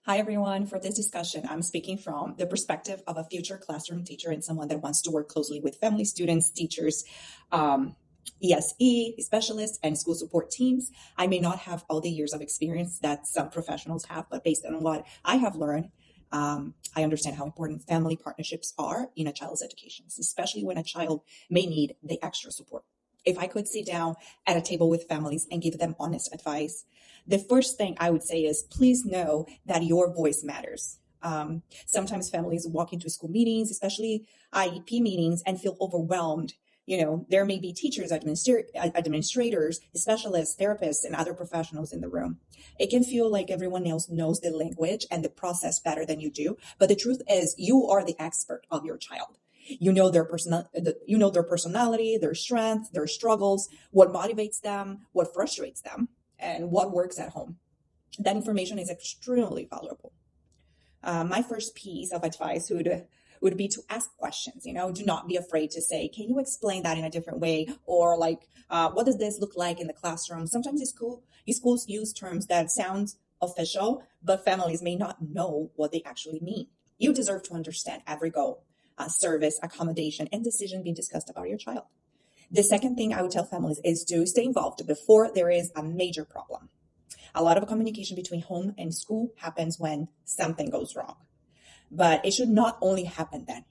Hi, everyone. For this discussion, I'm speaking from the perspective of a future classroom teacher and someone that wants to work closely with family, students, teachers, um, ESE specialists, and school support teams. I may not have all the years of experience that some professionals have, but based on what I have learned, I understand how important family partnerships are in a child's education, especially when a child may need the extra support. If I could sit down at a table with families and give them honest advice, the first thing I would say is please know that your voice matters. Sometimes families walk into school meetings, especially IEP meetings, and feel overwhelmed. There may be teachers, administrators, specialists, therapists, and other professionals in the room. It can feel like everyone else knows the language and the process better than you do. But the truth is, you are the expert of your child. You know their personality, their strengths, their struggles, what motivates them, what frustrates them, and what works at home. That information is extremely valuable. My first piece of advice would be to ask questions. Do not be afraid to say, can you explain that in a different way? Or like, what does this look like in the classroom? Sometimes schools use terms that sound official, but families may not know what they actually mean. You deserve to understand every goal, service, accommodation, and decision being discussed about your child. The second thing I would tell families is to stay involved before there is a major problem. A lot of communication between home and school happens when something goes wrong. But it should not only happen then,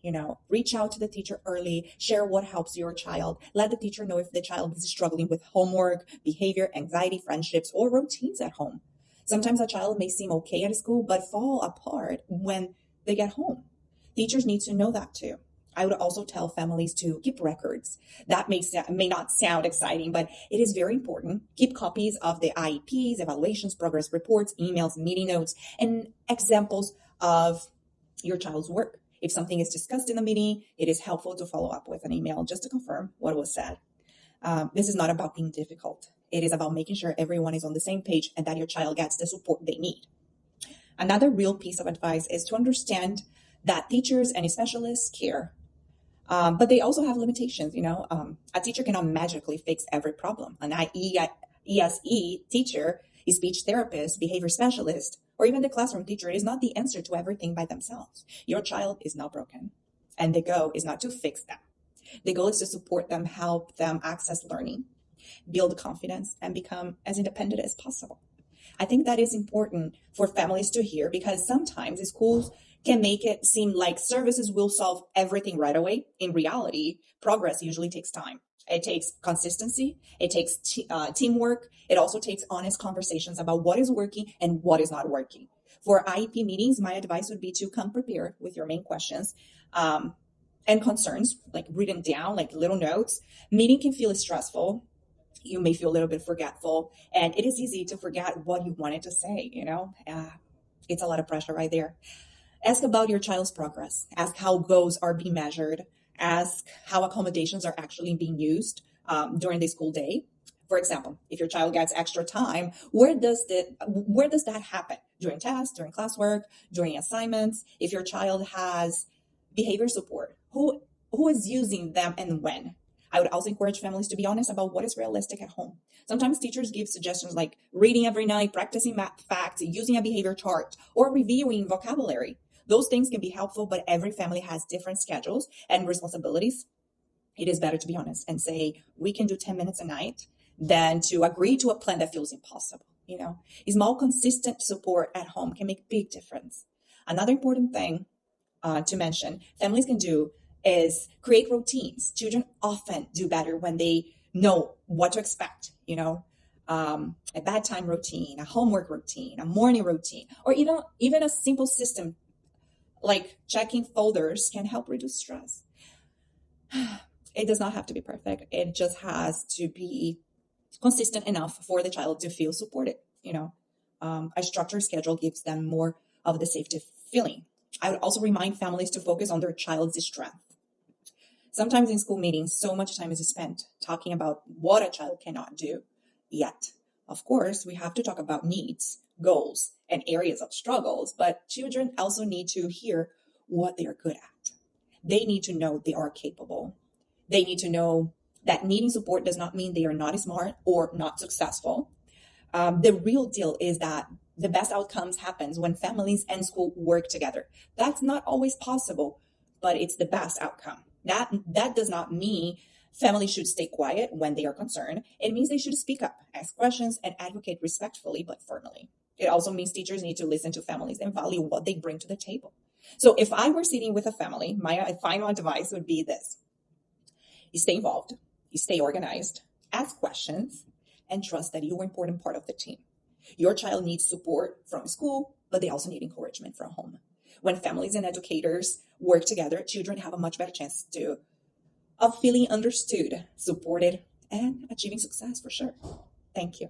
reach out to the teacher early, share what helps your child, let the teacher know if the child is struggling with homework, behavior, anxiety, friendships, or routines at home. Sometimes a child may seem okay at school, but fall apart when they get home. Teachers need to know that too. I would also tell families to keep records. That may not sound exciting, but it is very important. Keep copies of the IEPs, evaluations, progress reports, emails, meeting notes, and examples of your child's work. If something is discussed in the meeting, it is helpful to follow up with an email just to confirm what was said. This is not about being difficult. It is about making sure everyone is on the same page and that your child gets the support they need. Another real piece of advice is to understand that teachers and specialists care. But they also have limitations. A teacher cannot magically fix every problem. An ESE teacher, a speech therapist, behavior specialist, or even the classroom teacher is not the answer to everything by themselves. Your child is not broken, and the goal is not to fix them. The goal is to support them, help them access learning, build confidence, and become as independent as possible. I think that is important for families to hear because sometimes the schools can make it seem like services will solve everything right away. In reality, progress usually takes time. It takes consistency. It takes teamwork. It also takes honest conversations about what is working and what is not working. For IEP meetings, my advice would be to come prepared with your main questions and concerns, like written down, like little notes. Meeting can feel stressful. You may feel a little bit forgetful, and it is easy to forget what you wanted to say. It's a lot of pressure right there. Ask about your child's progress. Ask how goals are being measured. Ask how accommodations are actually being used during the school day. For example, if your child gets extra time, where does that happen? During tests, during classwork, during assignments? If your child has behavior support, who is using them and when? I would also encourage families to be honest about what is realistic at home. Sometimes teachers give suggestions like reading every night, practicing math facts, using a behavior chart, or reviewing vocabulary. Those things can be helpful, but every family has different schedules and responsibilities. It is better to be honest and say, we can do 10 minutes a night than to agree to a plan that feels impossible. Small, consistent support at home can make a big difference. Another important thing to mention, families can do is create routines. Children often do better when they know what to expect, a bedtime routine, a homework routine, a morning routine, or even a simple system like checking folders can help reduce stress. It does not have to be perfect. It just has to be consistent enough for the child to feel supported. A structured schedule gives them more of the safety feeling. I would also remind families to focus on their child's strength. Sometimes in school meetings, so much time is spent talking about what a child cannot do yet. Of course, we have to talk about needs, goals, and areas of struggles, but children also need to hear what they are good at. They need to know they are capable. They need to know that needing support does not mean they are not smart or not successful. The real deal is that The best outcomes happens when families and school work together. That's not always possible, but it's the best outcome. That does not mean families should stay quiet when they are concerned. It means they should speak up, ask questions, and advocate respectfully but firmly. It also means teachers need to listen to families and value what they bring to the table. So if I were sitting with a family, my final advice would be this: you stay involved, you stay organized, ask questions, and trust that you're an important part of the team. Your child needs support from school, but they also need encouragement from home. When families and educators work together, children have a much better chance of feeling understood, supported, and achieving success for sure. Thank you.